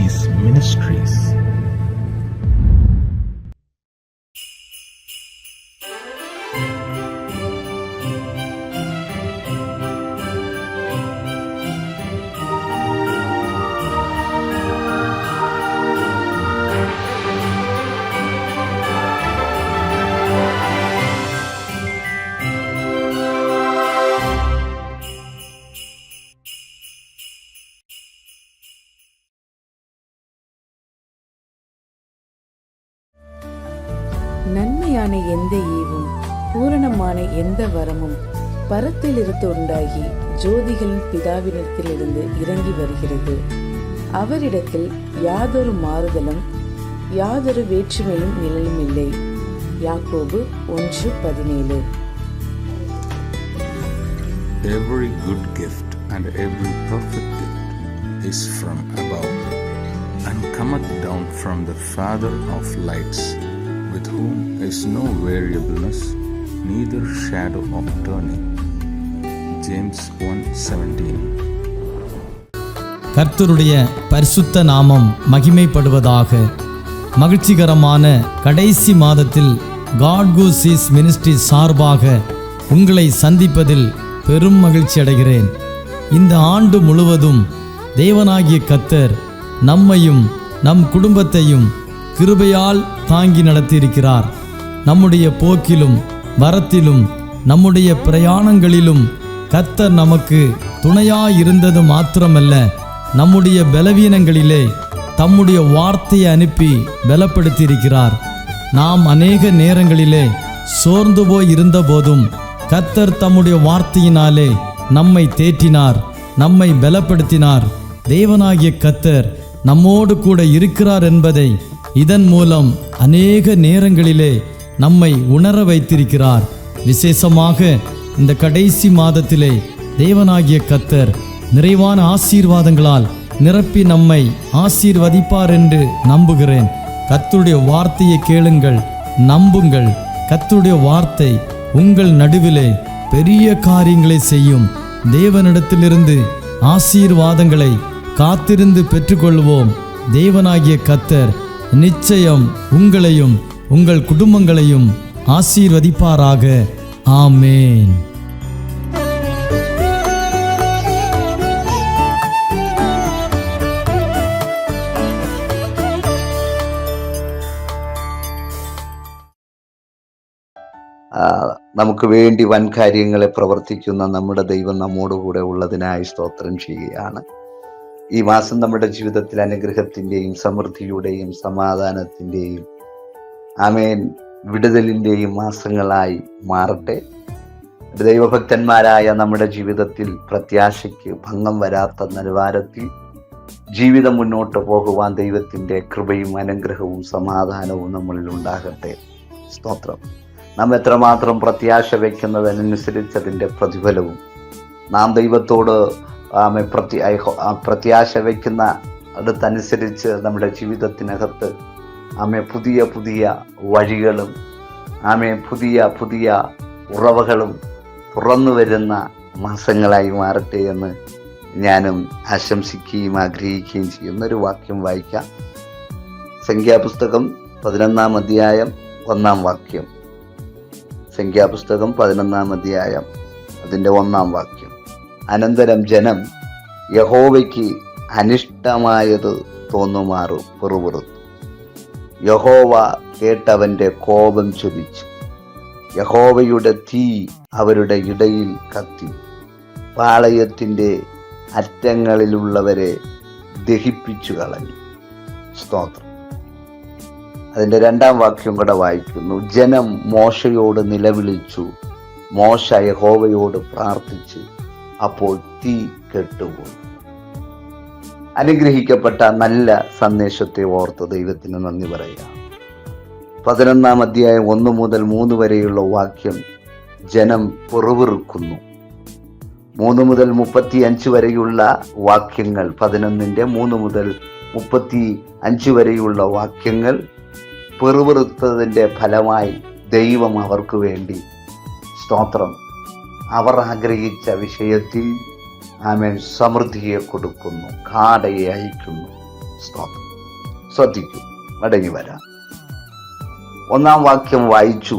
Seas Ministries. நன்மையான எந்த ஈவும் பூரணமான எந்த வரமும் பரத்திலிருந்து உண்டாகி ஜோதிகளின் பிதாவினிடத்திலிருந்து இறங்கி வருகிறது. அவரிடத்தில் யாதொரு மாறுதலும் யாதொரு வேற்றுமையும் நிழலும் இல்லை. யாக்கோபு 1:17. Every good gift and every perfect gift is from above, and cometh down from the Father of lights, with whom is no variableness, neither shadow of turning. James 1:17. கர்த்தருடைய பரிசுத்த நாமம் மகிமைப்படுவதாக. மகிழ்ச்சிகரமான கடைசி மாதத்தில் God Go Seas Ministry சார்பாக உங்களை சந்திப்பதில் பெரும் மகிழ்ச்சி அடைகிறேன். இந்த ஆண்டு முழுவதும் தேவனாகிய கர்த்தர் நம்மையும் நம் குடும்பத்தையும் கிருபையால் தாங்கி நடத்தியிருக்கிறார். நம்முடைய போக்கிலும் வரத்திலும் நம்முடைய பிரயாணங்களிலும் கர்த்தர் நமக்கு துணையாயிருந்தது மாத்திரமல்ல, நம்முடைய பலவீனங்களிலே தம்முடைய வார்த்தையை அனுப்பி பலப்படுத்தியிருக்கிறார். நாம் அநேக நேரங்களிலே சோர்ந்து போய் இருந்த போதும் கர்த்தர் தம்முடைய வார்த்தையினாலே நம்மை தேற்றினார், நம்மை பலப்படுத்தினார். தேவனாகிய கர்த்தர் நம்மோடு கூட இருக்கிறார் என்பதை இதன் மூலம் அநேக நேரங்களிலே நம்மை உணர வைத்திருக்கிறார். விசேஷமாக இந்த கடைசி மாதத்திலே தேவனாகிய கர்த்தர் நிறைவான ஆசீர்வாதங்களால் நிரப்பி நம்மை ஆசீர்வதிப்பார் என்று நம்புகிறேன். கர்த்தருடைய வார்த்தையை கேளுங்கள், நம்புங்கள். கர்த்தருடைய வார்த்தை உங்கள் நடுவிலே பெரிய காரியங்களை செய்யும். தேவனிடத்திலிருந்து ஆசீர்வாதங்களை காத்திருந்து பெற்றுக்கொள்வோம். தேவனாகிய கர்த்தர் நிச்சயம் உங்களையும் உங்கள் குடும்பங்களையும் ஆசீர்வதிப்பாராக. ஆமேன். നമുക്ക് വേണ്ടി വൻ കാര്യങ്ങളെ പ്രവർത്തിക്കുന്ന നമ്മുടെ ദൈവം നമ്മോടുകൂടെ ഉള്ളതിനായി സ്തോത്രം ചെയ്യുകയാണ്. ഈ മാസം നമ്മുടെ ജീവിതത്തിൽ അനുഗ്രഹത്തിൻ്റെയും സമൃദ്ധിയുടെയും സമാധാനത്തിൻ്റെയും ആമേൻ വിടുതലിൻ്റെയും മാസങ്ങളായി മാറട്ടെ. ദൈവഭക്തന്മാരായ നമ്മുടെ ജീവിതത്തിൽ പ്രത്യാശയ്ക്ക് ഭംഗം വരാത്ത നിലവാരത്തിൽ ജീവിതം മുന്നോട്ട് പോകുവാൻ ദൈവത്തിൻ്റെ കൃപയും അനുഗ്രഹവും സമാധാനവും നമ്മളിൽ ഉണ്ടാകട്ടെ. സ്തോത്രം. നാം എത്രമാത്രം പ്രത്യാശ വയ്ക്കുന്നതിനനുസരിച്ച് അതിൻ്റെ പ്രതിഫലവും, നാം ദൈവത്തോട് പ്രത്യാശ വയ്ക്കുന്ന അടുത്തനുസരിച്ച് നമ്മുടെ ജീവിതത്തിനകത്ത് പുതിയ പുതിയ വഴികളും പുതിയ പുതിയ ഉറവകളും തുറന്നു വരുന്ന മാസങ്ങളായി മാറട്ടെ എന്ന് ഞാനും ആശംസിക്കുകയും ആഗ്രഹിക്കുകയും ചെയ്യുന്നൊരു വാക്യം വായിക്കാം. സംഖ്യാപുസ്തകം 11-ാം അധ്യായം 1-ാം വാക്യം. സംഖ്യാപുസ്തകം 11-ാം അധ്യായം അതിൻ്റെ 1-ാം വാക്യം. അനന്തരം ജനം യഹോവയ്ക്ക് അനിഷ്ടമായത് തോന്നുമാറു പിറുപിറുത്തു. യഹോവ കേട്ടവൻ്റെ കോപം ജ്വലിച്ചു. യഹോവയുടെ തീ അവരുടെ ഇടയിൽ കത്തി. പാളയത്തിൻ്റെ അറ്റങ്ങളിലുള്ളവരെ ദഹിപ്പിച്ചു കളഞ്ഞു. സ്തോത്രം. അതിൻ്റെ 2-ാം വാക്യം കൂടെ വായിക്കുന്നു. ജനം മോശയോട് നിലവിളിച്ചു. മോശ യഹോവയോട് പ്രാർത്ഥിച്ചു. അപ്പോൾ തീ കെട്ടുപോയി. അനുഗ്രഹിക്കപ്പെട്ട നല്ല സന്ദേശത്തെ ഓർത്ത് ദൈവത്തിന് നന്ദി പറയാം. 11-ാം അധ്യായം 1 മുതൽ 3 വരെയുള്ള വാക്യം ജനം പിറുപിറുക്കുന്നു. 3 മുതൽ 35 വരെയുള്ള വാക്യങ്ങൾ, 11-ന്റെ 3 മുതൽ 35 വരെയുള്ള വാക്യങ്ങൾ പിറുപിറുത്തതിൻ്റെ ഫലമായി ദൈവം അവർക്ക് വേണ്ടി സ്തോത്രം അവർ ആഗ്രഹിച്ച വിഷയത്തിൽ സമൃദ്ധിയെ കൊടുക്കുന്നു, കാടയെ അയക്കുന്നു. സ്തോത്രം. ശ്രദ്ധിക്കൂ, മടങ്ങി വരാം. 1-ാം വാക്യം വായിച്ചു.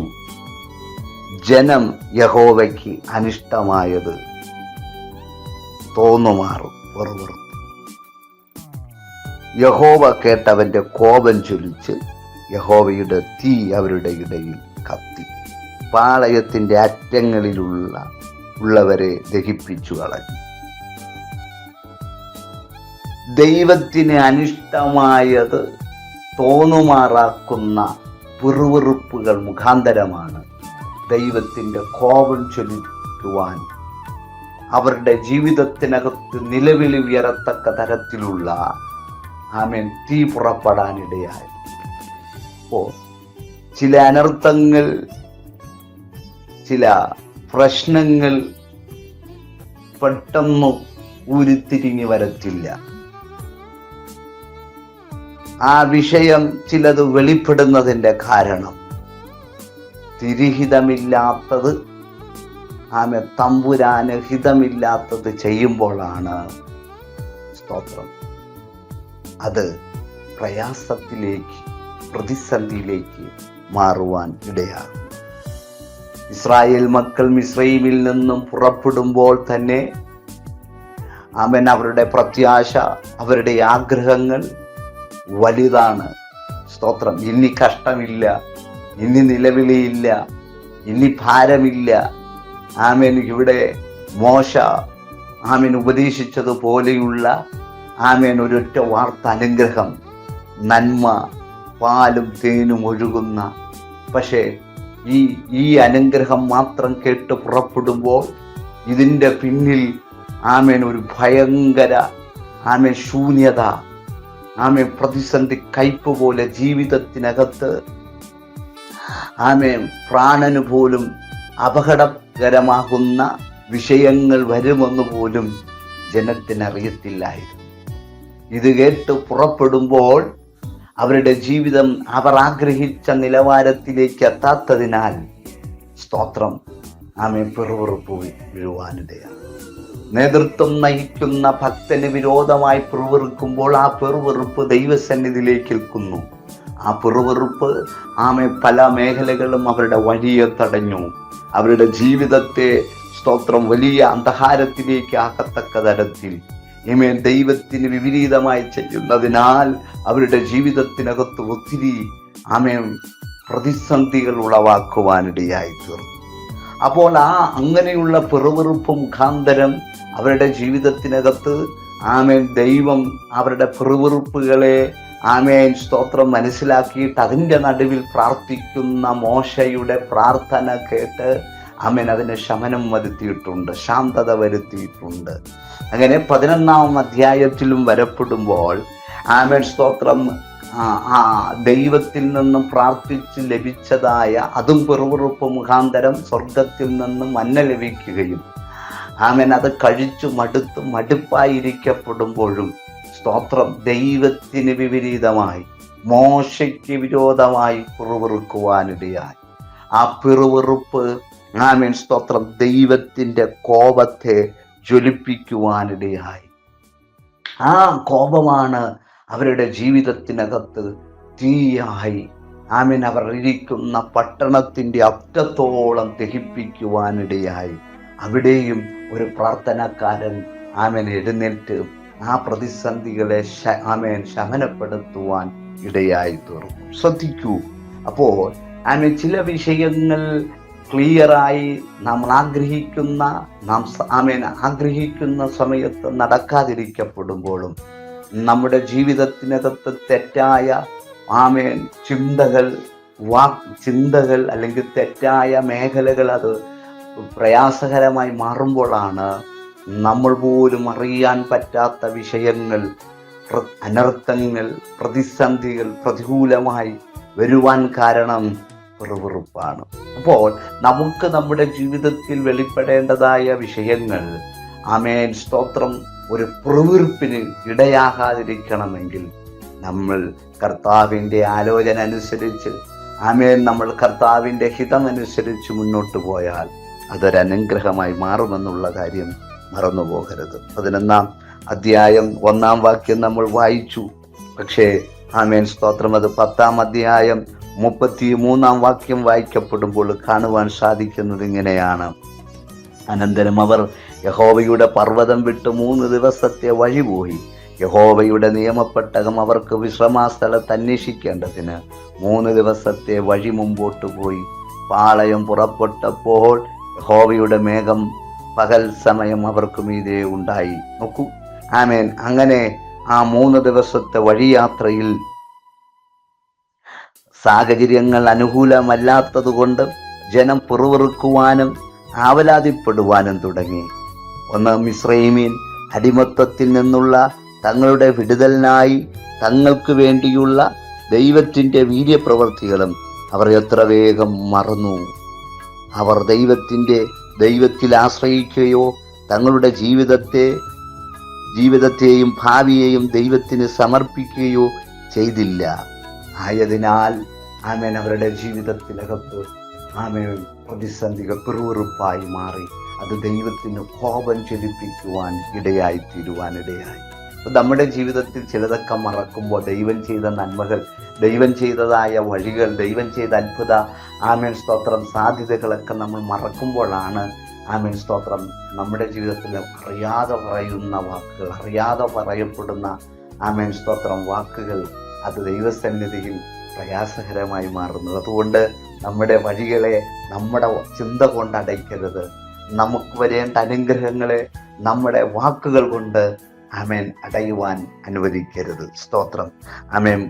ജനം യഹോവയ്ക്ക് അനിഷ്ടമായത് തോന്നുമാറും വെറുവെറുത്തു. യഹോവ കേട്ടവന്റെ കോപം ജ്വലിച്ച് യഹോവയുടെ തീ അവരുടെ ഇടയിൽ കത്തി പാളയത്തിന്റെ അറ്റങ്ങളിലുള്ളവരെ ദഹിപ്പിച്ചു കളഞ്ഞു. ദൈവത്തിന് അനിഷ്ടമായത് തോന്നുമാറാക്കുന്ന പിറുവിറുപ്പുകൾ മുഖാന്തരമാണ് ദൈവത്തിൻ്റെ കോപം ചൊലിക്കുവാൻ അവരുടെ ജീവിതത്തിനകത്ത് നിലവിളി ഉയരത്തക്ക തരത്തിലുള്ള തീ പുറപ്പെടാനിടയായി. അപ്പോൾ ചില അനർത്ഥങ്ങൾ, ചില പ്രശ്നങ്ങൾ പെട്ടെന്ന് ഉരുത്തിരിഞ്ഞു വരത്തില്ല. ആ വിഷയം ചിലത് വെളിപ്പെടുന്നതിൻ്റെ കാരണം തിരിഹിതമില്ലാത്തത് തമ്പുരാന് ഹിതമില്ലാത്തത് ചെയ്യുമ്പോഴാണ് സ്തോത്രം അത് പ്രയാസത്തിലേക്ക്, പ്രതിസന്ധിയിലേക്ക് മാറുവാൻ ഇടയാകും. ഇസ്രായേൽ മക്കൾ മിസ്രയീമിൽ നിന്നും പുറപ്പെടുമ്പോൾ തന്നെ അവരുടെ പ്രത്യാശ, അവരുടെ ആഗ്രഹങ്ങൾ വലുതാണ്. സ്തോത്രം. ഇനി കഷ്ടമില്ല, ഇനി നിലവിളിയില്ല, ഇനി ഭാരമില്ല. ഇവിടെ മോശ ഉപദേശിച്ചതുപോലെയുള്ള ഒരൊറ്റ വാർത്ത അനുഗ്രഹം, നന്മ, പാലും തേനും ഒഴുകുന്ന. പക്ഷേ ഈ അനുഗ്രഹം മാത്രം കേട്ട് പുറപ്പെടുമ്പോൾ ഇതിൻ്റെ പിന്നിൽ ഒരു ഭയങ്കര ശൂന്യത, പ്രതിസന്ധി, കയ്പ് പോലെ ജീവിതത്തിനകത്ത് പ്രാണന് പോലും അപകടകരമാകുന്ന വിഷയങ്ങൾ വരുമെന്ന് പോലും ജനത്തിനറിയത്തില്ലായിരുന്നു. ഇത് കേട്ട് പുറപ്പെടുമ്പോൾ അവരുടെ ജീവിതം അവർ ആഗ്രഹിച്ച നിലവാരത്തിലേക്ക് എത്താത്തതിനാൽ സ്തോത്രം പിറുവിറുപ്പ് വീഴുവാനിടയാണ്. നേതൃത്വം നയിക്കുന്ന ഭക്തന് വിരോധമായി പിറുവിറുക്കുമ്പോൾ ആ പിറുവിറുപ്പ് ദൈവസന്നിധിയിലേക്ക് എത്തുന്നു. ആ പിറുവിറുപ്പ് പല മേഖലകളും അവരുടെ വഴിയെ തടഞ്ഞു. അവരുടെ ജീവിതത്തെ സ്തോത്രം വലിയ അന്ധകാരത്തിലേക്ക് ആക്കത്തക്ക തരത്തിൽ ദൈവത്തിന് വിപരീതമായി ചെയ്യുന്നതിനാൽ അവരുടെ ജീവിതത്തിനകത്ത് ഒത്തിരി പ്രതിസന്ധികൾ ഉളവാക്കുവാനിടയായി തീർന്നു. അപ്പോൾ അങ്ങനെയുള്ള പിറുവിറുപ്പ് മുഖാന്തരം അവരുടെ ജീവിതത്തിനകത്ത് ദൈവം അവരുടെ പിറുവിറുപ്പുകളെ സ്തോത്രം മനസ്സിലാക്കിയിട്ട് അതിൻ്റെ നടുവിൽ പ്രാർത്ഥിക്കുന്ന മോശയുടെ പ്രാർത്ഥന കേട്ട് അതിന് ശമനം വരുത്തിയിട്ടുണ്ട്, ശാന്തത വരുത്തിയിട്ടുണ്ട്. അങ്ങനെ 11-ാം അധ്യായത്തിലും വരപ്പെടുമ്പോൾ സ്തോത്രം ദൈവത്തിൽ നിന്നും പ്രാർത്ഥിച്ച് ലഭിച്ചതായ അതും പിറുവിറുപ്പ് മുഖാന്തരം സ്വർഗത്തിൽ നിന്നും മന്ന ലഭിക്കുകയും അത് കഴിച്ചു മടുപ്പായിരിക്കപ്പെടുമ്പോഴും സ്തോത്രം ദൈവത്തിന് വിപരീതമായി, മോശയ്ക്ക് വിരോധമായി പിറുവിറുക്കുവാനിടയായി. ആ പിറുവിറുപ്പ് സ്തോത്രം ദൈവത്തിൻ്റെ കോപത്തെ ജ്വലിപ്പിക്കുവാനിടയായി. ആ കോപമാണ് അവരുടെ ജീവിതത്തിനകത്ത് തീയായി അവർ ഇരിക്കുന്ന പട്ടണത്തിൻ്റെ അറ്റത്തോളം ദഹിപ്പിക്കുവാനിടയായി. അവിടെയും ഒരു പ്രാർത്ഥനക്കാരൻ എഴുന്നേറ്റ് ആ പ്രതിസന്ധികളെ ശമനപ്പെടുത്തുവാൻ ഇടയായി തീർന്നു. ശ്രദ്ധിക്കൂ. അപ്പോൾ ചില വിഷയങ്ങൾ ക്ലിയറായി നമ്മൾ ആഗ്രഹിക്കുന്ന സമയത്ത് നടക്കാതിരിക്കപ്പെടുമ്പോഴും നമ്മുടെ ജീവിതത്തിനകത്ത് തെറ്റായ ചിന്തകൾ അല്ലെങ്കിൽ തെറ്റായ മേഖലകൾ അത് പ്രയാസകരമായി മാറുമ്പോഴാണ് നമ്മൾ പോലും അറിയാൻ പറ്റാത്ത വിഷയങ്ങൾ, അനർത്ഥങ്ങൾ, പ്രതിസന്ധികൾ പ്രതികൂലമായി വരുവാൻ കാരണം പിറുവിറുപ്പാണ്. അപ്പോൾ നമുക്ക് നമ്മുടെ ജീവിതത്തിൽ വെളിപ്പെടേണ്ടതായ വിഷയങ്ങൾ സ്തോത്രം ഒരു പിറുവിറുപ്പിന് ഇടയാകാതിരിക്കണമെങ്കിൽ നമ്മൾ കർത്താവിൻ്റെ ആലോചന അനുസരിച്ച് നമ്മൾ കർത്താവിൻ്റെ ഹിതമനുസരിച്ച് മുന്നോട്ട് പോയാൽ അതൊരനുഗ്രഹമായി മാറുമെന്നുള്ള കാര്യം മറന്നുപോകരുത്. 11-ാം അധ്യായം 1-ാം വാക്യം നമ്മൾ വായിച്ചു. പക്ഷേ ആമേൻ സ്തോത്രം, അത് 10-ാം അധ്യായം 33-ാം വാക്യം വായിക്കപ്പെടുമ്പോൾ കാണുവാൻ സാധിക്കുന്നത് ഇങ്ങനെയാണ്: അനന്തരം അവർ യഹോവയുടെ പർവ്വതം വിട്ട് 3 ദിവസത്തെ വഴി പോയി. യഹോവയുടെ നിയമപ്പെട്ടകം അവർക്ക് വിശ്രമസ്ഥലത്ത് അന്വേഷിക്കേണ്ടതിന് 3 ദിവസത്തെ വഴി മുമ്പോട്ട് പോയി. പാളയം പുറപ്പെട്ടപ്പോൾ യഹോവയുടെ മേഘം പകൽ സമയം അവർക്ക് മീതെ ഉണ്ടായി. നോക്കൂ, ആമേൻ. അങ്ങനെ ആ 3 ദിവസത്തെ വഴിയാത്രയിൽ സാഹചര്യങ്ങൾ അനുകൂലമല്ലാത്തത് കൊണ്ട് ജനം പിറുപിറുക്കുവാനും ആവലാതിപ്പെടുവാനും തുടങ്ങി. ഒന്ന്, മിസ്രയീമിൻ അടിമത്തത്തിൽ നിന്നുള്ള തങ്ങളുടെ വിടുതലിനായി തങ്ങൾക്ക് വേണ്ടിയുള്ള ദൈവത്തിൻ്റെ വീര്യപ്രവൃത്തികളും അവർ എത്ര വേഗം മറന്നു. അവർ ദൈവത്തിൽ ആശ്രയിക്കുകയോ തങ്ങളുടെ ജീവിതത്തെയും ഭാവിയെയും ദൈവത്തിന് സമർപ്പിക്കുകയോ ചെയ്തില്ല. ആയതിനാൽ ആമേൻ അവരുടെ ജീവിതത്തിനകത്ത് ആമേൻ പ്രതിസന്ധികൾ പിറുപിറുപ്പായി മാറി. അത് ദൈവത്തിന് കോപം ജ്വലിപ്പിക്കുവാൻ ഇടയായി. നമ്മുടെ ജീവിതത്തിൽ ചിലതൊക്കെ മറക്കുമ്പോൾ ദൈവം ചെയ്ത നന്മകൾ, ദൈവം ചെയ്തതായ വഴികൾ, ദൈവം ചെയ്ത അത്ഭുത ആമേൻ സ്തോത്രം സാധ്യതകളൊക്കെ നമ്മൾ മറക്കുമ്പോഴാണ് ആമേൻ സ്തോത്രം നമ്മുടെ ജീവിതത്തിൽ അറിയാതെ പറയുന്ന വാക്കുകൾ, അറിയാതെ പറയപ്പെടുന്ന ആമേൻ സ്തോത്രം വാക്കുകൾ അത് ദൈവസന്നിധിയിൽ പ്രയാസകരമായി മാറുന്നത്. അതുകൊണ്ട് നമ്മുടെ വഴികളെ നമ്മുടെ ചിന്ത കൊണ്ട് അടയ്ക്കരുത്. നമുക്ക് വരേണ്ട അനുഗ്രഹങ്ങളെ നമ്മുടെ വാക്കുകൾ കൊണ്ട് ആമേൻ അടയുവാൻ അനുവദിക്കരുത്. സ്തോത്രം. ആമേൻ.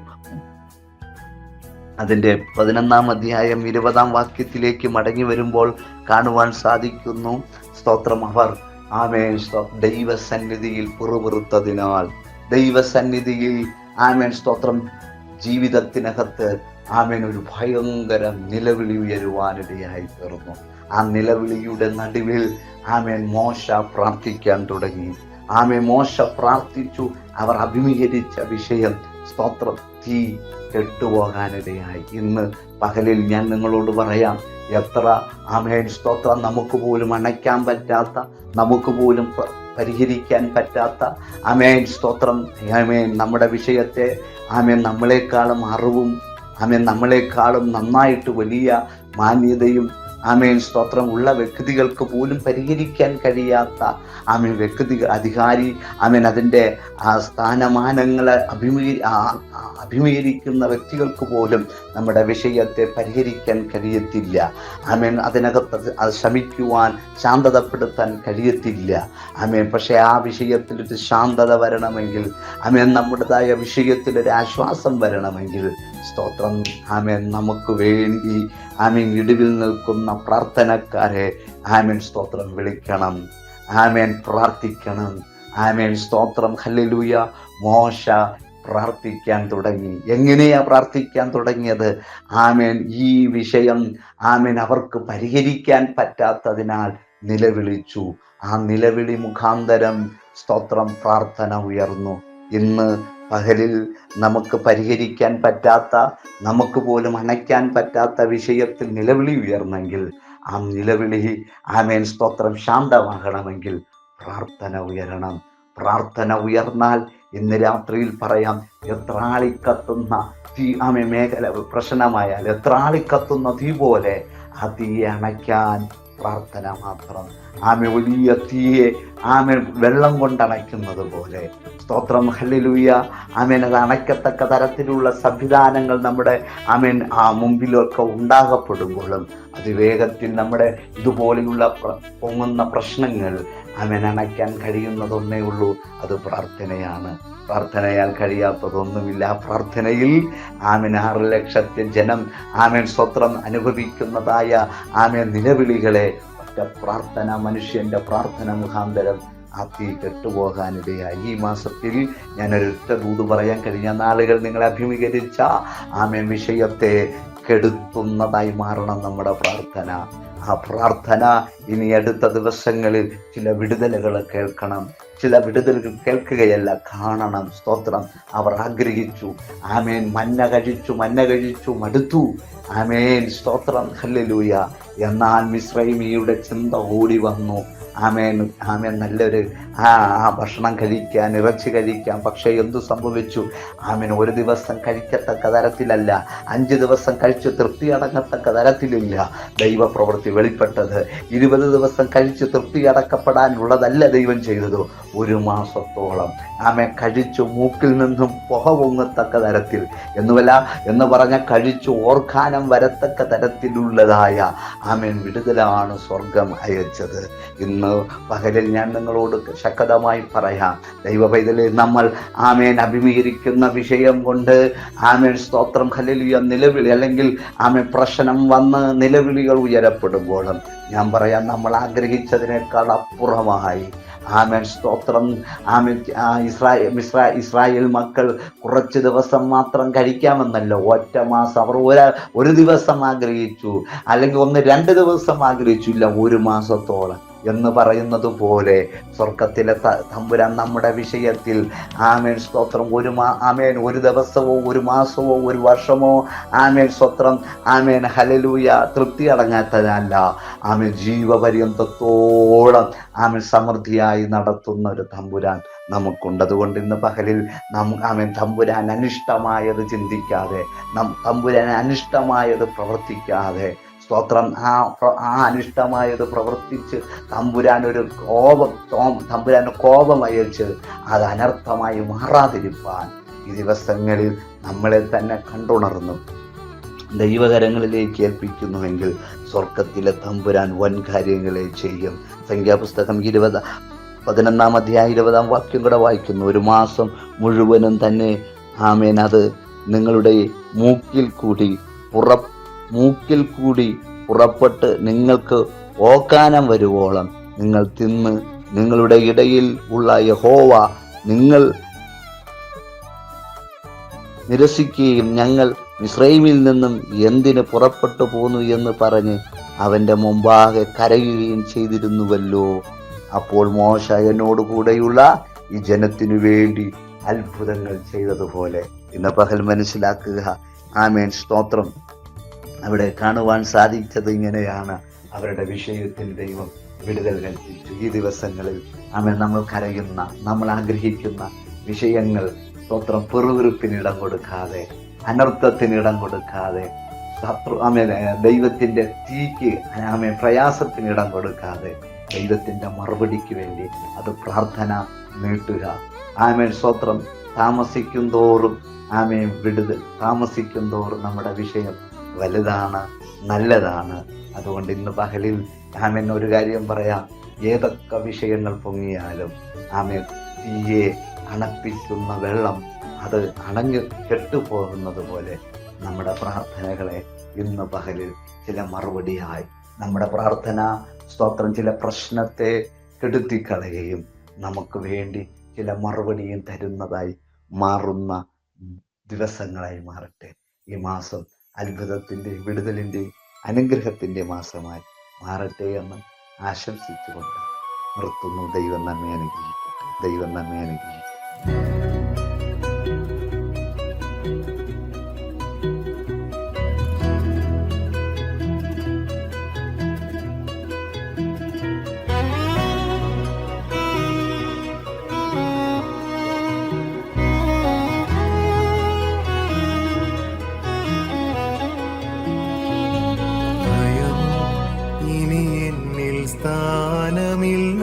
അതിൻ്റെ 11-ാം അധ്യായം 20-ാം വാക്യത്തിലേക്ക് മടങ്ങി വരുമ്പോൾ കാണുവാൻ സാധിക്കുന്നു, സ്തോത്രം, അവർ ആമേൻ ദൈവസന്നിധിയിൽ പിറുപിറുത്തതിനാൽ, ദൈവസന്നിധിയിൽ ആമേൻ സ്തോത്രം ജീവിതത്തിനകത്ത് ആമേൻ ഒരു ഭയങ്കര നിലവിളി ഉയരുവാനിടയായി തീർന്നു. ആ നിലവിളിയുടെ നടുവിൽ ആമേൻ മോശ പ്രാർത്ഥിക്കാൻ തുടങ്ങി. മോശ പ്രാർത്ഥിച്ചു. അവർ അഭിമുഖീകരിച്ച വിഷയം സ്തോത്രം തീ കെട്ടുപോകാനിടയായി. ഇന്ന് പകലിൽ ഞാൻ നിങ്ങളോട് പറയാം, എത്ര ആമേൻ സ്തോത്രം നമുക്ക് പോലും അണയ്ക്കാൻ പറ്റാത്ത, നമുക്ക് പോലും പരിഹരിക്കാൻ പറ്റാത്ത ആമേൻ സ്തോത്രം ആമേൻ നമ്മുടെ വിഷയത്തെ ആമേൻ നമ്മളെക്കാളും അറിവും ആമേൻ നമ്മളെക്കാളും നന്നായിട്ട് വലിയ മാന്യതയും ആമേൻ സ്തോത്രം ഉള്ള വ്യക്തികൾക്ക് പോലും പരിഹരിക്കാൻ കഴിയാത്ത ആമേൻ അധികാരി ആമേൻ അതിൻ്റെ സ്ഥാനമാനങ്ങളെ അഭിമുഖീകരിക്കുന്ന വ്യക്തികൾക്ക് പോലും നമ്മുടെ വിഷയത്തെ പരിഹരിക്കാൻ കഴിയത്തില്ല. ആമേൻ അതിനകത്ത് അത് ശമിക്കുവാൻ, ശാന്തതപ്പെടുത്താൻ കഴിയത്തില്ല. ആമേൻ. പക്ഷേ ആ വിഷയത്തിലൊരു ശാന്തത വരണമെങ്കിൽ, ആമേൻ നമ്മുടേതായ വിഷയത്തിലൊരു ആശ്വാസം വരണമെങ്കിൽ സ്തോത്രം ആമേൻ നമുക്ക് വേണ്ടി ആമേൻ ഇടിവിൽ നിൽക്കുന്ന പ്രാർത്ഥനക്കാരെ ആമേൻ സ്തോത്രം വിളിക്കണം, ആമേൻ പ്രാർത്ഥിക്കണം. ആമേൻ സ്തോത്രം. ഹല്ലേലൂയ. മോശ പ്രാർത്ഥിക്കാൻ തുടങ്ങി. എങ്ങനെയാ പ്രാർത്ഥിക്കാൻ തുടങ്ങിയത്? ആമേൻ ഈ വിഷയം ആമേൻ അവർക്ക് പരിഹരിക്കാൻ പറ്റാത്തതിനാൽ നിലവിളിച്ചു. ആ നിലവിളി മുഖാന്തരം സ്തോത്രം പ്രാർത്ഥന ഉയർന്നു. ഇന്ന് പകലിൽ നമുക്ക് പരിഹരിക്കാൻ പറ്റാത്ത, നമുക്ക് പോലും അണയ്ക്കാൻ പറ്റാത്ത വിഷയത്തിൽ നിലവിളി ഉയർന്നെങ്കിൽ, ആ നിലവിളി ആമേൻ സ്തോത്രം ശാന്തമാകണമെങ്കിൽ പ്രാർത്ഥന ഉയരണം. പ്രാർത്ഥന ഉയർന്നാൽ ഇന്ന് രാത്രിയിൽ പറയാം, എത്രാളിക്കത്തുന്ന തീ ആമേൻ മേഖല പ്രശ്നമായാൽ എത്രാളിക്കത്തുന്ന തീ പോലെ ആ തീയെ അണയ്ക്കാൻ പ്രാർത്ഥന മാത്രം. ആമേൻ വലിയ തീയെ ആമേൻ വെള്ളം കൊണ്ടണയ്ക്കുന്നത് പോലെ സ്തോത്രം. ഹല്ലേലൂയ. ആമേൻ അത് അണയ്ക്കത്തക്ക തരത്തിലുള്ള സംവിധാനങ്ങൾ നമ്മുടെ ആമേൻ മുമ്പിലൊക്കെ ഉണ്ടാകപ്പെടുമ്പോഴും അതിവേഗത്തിൽ നമ്മുടെ ഇതുപോലെയുള്ള പൊങ്ങുന്ന പ്രശ്നങ്ങൾ ആമേൻ അണയ്ക്കാൻ കഴിയുന്നതൊന്നേ ഉള്ളൂ, അത് പ്രാർത്ഥനയാണ്. പ്രാർത്ഥനയാൽ കഴിയാത്തതൊന്നുമില്ല. ആ പ്രാർത്ഥനയിൽ ആമേൻ 6 ലക്ഷത്തിൽ ജനം ആമേൻ സ്തോത്രം അനുഭവിക്കുന്നതായ ആമേൻ നിലവിളികളെ ഒറ്റ പ്രാർത്ഥന, മനുഷ്യന്റെ പ്രാർത്ഥന മുഖാന്തരം ആ തീ കെട്ടുപോകാനിടയായി. ഈ മാസത്തിൽ ഞാനൊരൊറ്റ ദൂത് പറയാൻ, കഴിഞ്ഞ നാളുകൾ നിങ്ങളെ അഭിമുഖീകരിച്ച ആമേൻ വിഷയത്തെ കെടുത്തുന്നതായി മാറണം നമ്മുടെ പ്രാർത്ഥന. ആ പ്രാർത്ഥന ഇനി അടുത്ത ദിവസങ്ങളിൽ ചില വിടുതലുകൾ കേൾക്കണം. ചില വിടുതലുകൾ കേൾക്കുകയല്ല, കാണണം. സ്തോത്രം. അവർ ആഗ്രഹിച്ചു. ആമേൻ മന്ന കഴിച്ചു മടുത്തു. ആമേൻ സ്തോത്രം. ഹല്ലേലൂയ. എന്നാൽ മിസ്രൈമിയുടെ ചിന്ത ഓടി വന്നു. ആമേൻ ആമേൻ നല്ലൊരു ആ ഭക്ഷണം കഴിക്കാൻ, ഇറച്ചി കഴിക്കാം. പക്ഷേ എന്തു സംഭവിച്ചു? ആമേൻ ഒരു ദിവസം കഴിക്കത്തക്ക തരത്തിലല്ല, 5 ദിവസം കഴിച്ച് തൃപ്തി അടങ്ങത്തക്ക തരത്തിലില്ല ദൈവപ്രവൃത്തി വെളിപ്പെട്ടത്. 20 ദിവസം കഴിച്ച് തൃപ്തി അടക്കപ്പെടാനുള്ളതല്ല ദൈവം ചെയ്തത്. 1 മാസത്തോളം ആമേൻ കഴിച്ചു മൂക്കിൽ നിന്നും പുക പൊങ്ങത്തക്ക തരത്തിൽ എന്ന് പറഞ്ഞ കഴിച്ചു ഓർക്കാനം വരത്തക്ക തരത്തിലുള്ളതായ ആമേൻ വിടുതലാണ് സ്വർഗം അയച്ചത്. ഇന്ന് പകലിൽ ഞാൻ നിങ്ങളോട് ശക്തമായി പറയാം, ദൈവ പൈതലേ, നമ്മൾ ആമേൻ അഭിമുഖീകരിക്കുന്ന വിഷയം കൊണ്ട് ആമേൻ സ്തോത്രം ഹല്ലേലൂയ നിലവിളി അല്ലെങ്കിൽ ആമേൻ പ്രശ്നം വന്ന് നിലവിളികൾ ഉയരപ്പെടുമ്പോഴും ഞാൻ പറയാം, നമ്മൾ ആഗ്രഹിച്ചതിനേക്കാൾ അപ്പുറമായി ആമേൻ സ്തോത്രം ആമേൻ ഇസ്രായേൽ മക്കൾ കുറച്ച് ദിവസം മാത്രം കഴിക്കാമെന്നല്ല, ഒറ്റ മാസം അവർ ഒരു ദിവസം ആഗ്രഹിച്ചു, അല്ലെങ്കിൽ 1-2 ദിവസം ആഗ്രഹിച്ചില്ല, 1 മാസത്തോളം എന്ന് പറയുന്നത് പോലെ സ്വർഗത്തിലെ തമ്പുരാൻ നമ്മുടെ വിഷയത്തിൽ ആമേൻ സ്തോത്രം ആമേൻ 1 ദിവസമോ 1 മാസമോ 1 വർഷമോ ആമേൻ സ്തോത്രം ആമേൻ ഹല്ലേലൂയ തൃപ്തി അടങ്ങാത്തതല്ല, ആമേൻ ജീവപര്യന്തത്തോളം ആമേൻ സമൃദ്ധിയായി നടത്തുന്ന ഒരു തമ്പുരാൻ നമുക്കുണ്ട്. അതുകൊണ്ട് ഇന്ന് പകലിൽ ആമേൻ തമ്പുരാൻ അനിഷ്ടമായത് ചിന്തിക്കാതെ, തമ്പുരാൻ അനിഷ്ടമായത് പ്രവർത്തിക്കാതെ, സ്തോത്രം ആ അനിഷ്ടമായത് പ്രവർത്തിച്ച് തമ്പുരാന് കോപം അയച്ച് അത് അനർത്ഥമായി മാറാതിരിപ്പാൻ ഈ ദിവസങ്ങളിൽ നമ്മളെ തന്നെ കണ്ടുണർന്നു ദൈവകരങ്ങളിലേക്ക് ഏൽപ്പിക്കുന്നുവെങ്കിൽ സ്വർഗത്തിലെ തമ്പുരാൻ വൻ കാര്യങ്ങളെ ചെയ്യും. സംഖ്യാപുസ്തകം 11 അധ്യായം 20 വാക്യം കൂടെ വായിക്കുന്നു. 1 മാസം മുഴുവനും തന്നെ ആമേൻ അത് നിങ്ങളുടെ മൂക്കിൽ കൂടി പുറപ്പെട്ട് നിങ്ങൾക്ക് ഓക്കാനം വരുവോളം നിങ്ങൾ തിന്ന് നിങ്ങളുടെ ഇടയിൽ ഉള്ള യഹോവ നിങ്ങൾ നിരസിക്കുകയും ഞങ്ങൾ മിസ്രയീമിൽ നിന്നും എന്തിന് പുറപ്പെട്ടു പോന്നു എന്ന് പറഞ്ഞ് അവൻ്റെ മുമ്പാകെ കരയുകയും ചെയ്തിരുന്നുവല്ലോ. അപ്പോൾ മോശ എന്നോടുകൂടെയുള്ള ഈ ജനത്തിനു വേണ്ടി അത്ഭുതങ്ങൾ ചെയ്തതുപോലെ ഇന്ന് പകൽ മനസ്സിലാക്കുക. ആമേൻ സ്തോത്രം. അവിടെ കാണുവാൻ സാധിച്ചത് ഇങ്ങനെയാണ്, അവരുടെ വിഷയത്തിൽ ദൈവം വിടുതൽ കൽപ്പിച്ചു. ഈ ദിവസങ്ങളിൽ ആമേൻ നമ്മൾ കരയുന്ന, നമ്മൾ ആഗ്രഹിക്കുന്ന വിഷയങ്ങൾ സ്തോത്രം പെറുവിറുപ്പിനിടം കൊടുക്കാതെ, അനർത്ഥത്തിനിടം കൊടുക്കാതെ, ദൈവത്തിൻ്റെ തീക്ക് പ്രയാസത്തിനിടം കൊടുക്കാതെ ദൈവത്തിൻ്റെ മറുപടിക്ക് വേണ്ടി അത് പ്രാർത്ഥന നീട്ടുക. ആമേൻ സ്തോത്രം. താമസിക്കും തോറും നമ്മുടെ വിഷയം വലുതാണ്, നല്ലതാണ്. അതുകൊണ്ട് ഇന്ന് പകലിൽ ആമേൻ ഒരു കാര്യം പറയാം, ഏതൊക്കെ വിഷയങ്ങൾ പൊങ്ങിയാലും ആമേൻ തീയെ അണപ്പിക്കുന്ന വെള്ളം അത് അണഞ്ഞ് കെട്ടുപോകുന്നത് പോലെ നമ്മുടെ പ്രാർത്ഥനകളെ ഇന്ന് പകലിൽ ചില മറുപടിയായി നമ്മുടെ പ്രാർത്ഥന സ്തോത്രം ചില പ്രശ്നത്തെ കെടുത്തിക്കളയുകയും നമുക്ക് വേണ്ടി ചില മറുപടിയും തരുന്നതായി മാറുന്ന ദിവസങ്ങളായി മാറട്ടെ. ഈ മാസം അത്ഭുതത്തിൻ്റെയും വിടുതലിൻ്റെയും അനുഗ്രഹത്തിൻ്റെ മാസമായി മാറട്ടെ എന്ന് ആശംസിച്ചുകൊണ്ട് നിർത്തുന്നു. ദൈവം നമ്മെ അനുഗ്രഹിക്കട്ടെ. ദൈവം നമ്മെ അനുഗ്രഹിക്കട്ടെ. സ്ഥാനമില്ല,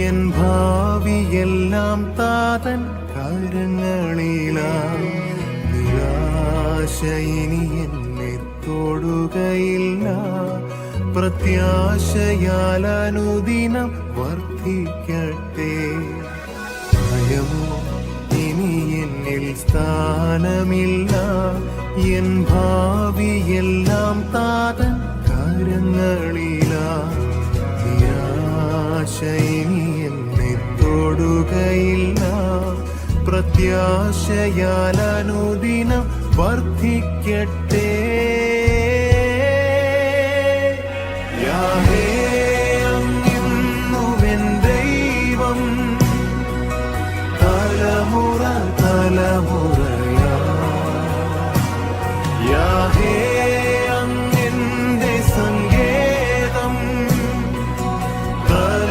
എൻ ഭാവിയെല്ലാം താതൻ കരങ്ങളിലായി. നിരാശ ഇനി എന്നെ തൊടുകയില്ല, പ്രത്യാശയാൽ അനുദിനം വർദ്ധിക്കട്ടെ. ഭയമോ ഇനി എന്നിൽ സ്ഥാനമില്ല, എൻ ഭാവിയെല്ലാം താതൻ കരങ്ങളിലായി. നിരാശ ഇനി എന്നെ തൊടുകയില്ല, പ്രത്യാശയാൽ അനുദിനം വർദ്ധിക്കട്ടെ. യാഹേ അങ്ങെന്നുമെൻ ദൈവം, തലമുറ തലമുറയാ. യാഹേ അങ്ങെന്റെ സങ്കേതം, തലമുറ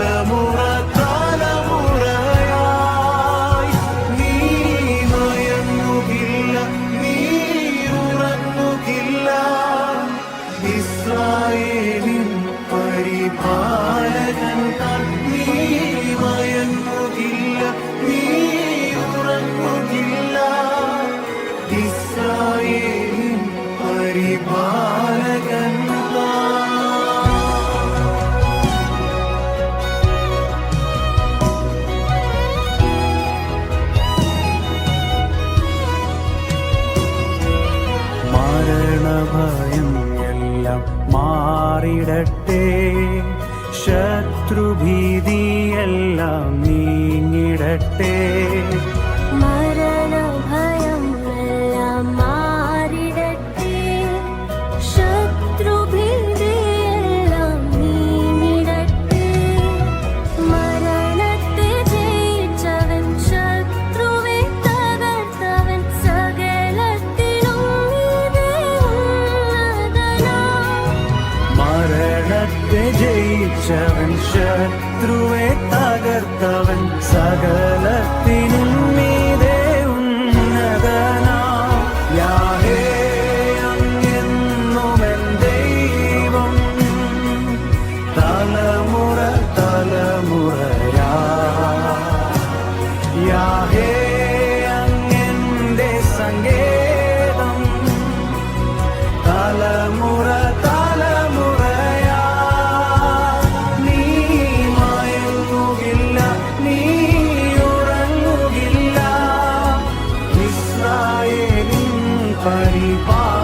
ഇസ്രായേലിൻ പരിപാലകൻ മരണഭയം എല്ലാം മാറിടട്ടെ, ശത്രുഭീതിയെല്ലാം നീങ്ങിടട്ടെ. മരണഭയം എല്ലാം മാറിടട്ടെ, ശത്രുഭീതിയെല്ലാം നീങ്ങിടട്ടെ. മരണത്തെ ജയിച്ചവൻ, ശത്രുവെ തകർത്തവൻ, സകലത്തിലും മീതെ ഉന്നതനാം. മരണത്തെ ജയിച്ചവൻ, ശത്രുവെ തകർത്തവൻ, സകലത്തിനും മീതെ ഉന്നതനാം. യാഹേ അങ്ങെന്നുമെൻ ദൈവം, തലമുറ തലമുറയാ. യാഹേ അങ്ങെന്റെ സങ്കേതം, തലമുറ തലമുറയാ. നീ മയങ്ങുകില്ല, നീ ഉറങ്ങുകില്ല, ഇസ്രായേലിൻ പരിപാലകൻ.